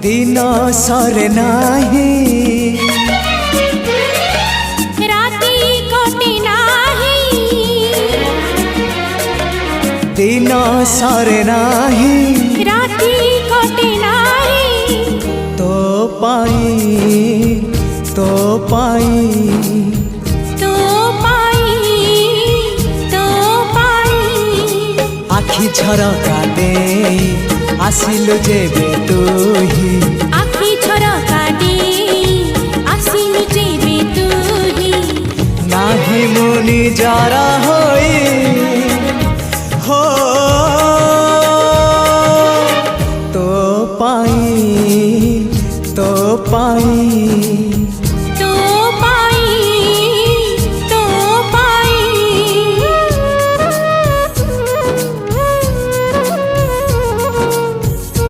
दिन सरे नाही राती कटे नाही दिन सरे नाही राती कटे नाही तो पाई तो पाई तो पाई तो पाई आखि झरका दे आसिलु जेबे तुही आखि झरका दे आसिलु जेबे तुही नाही मुनि जरा होई हो तो पाई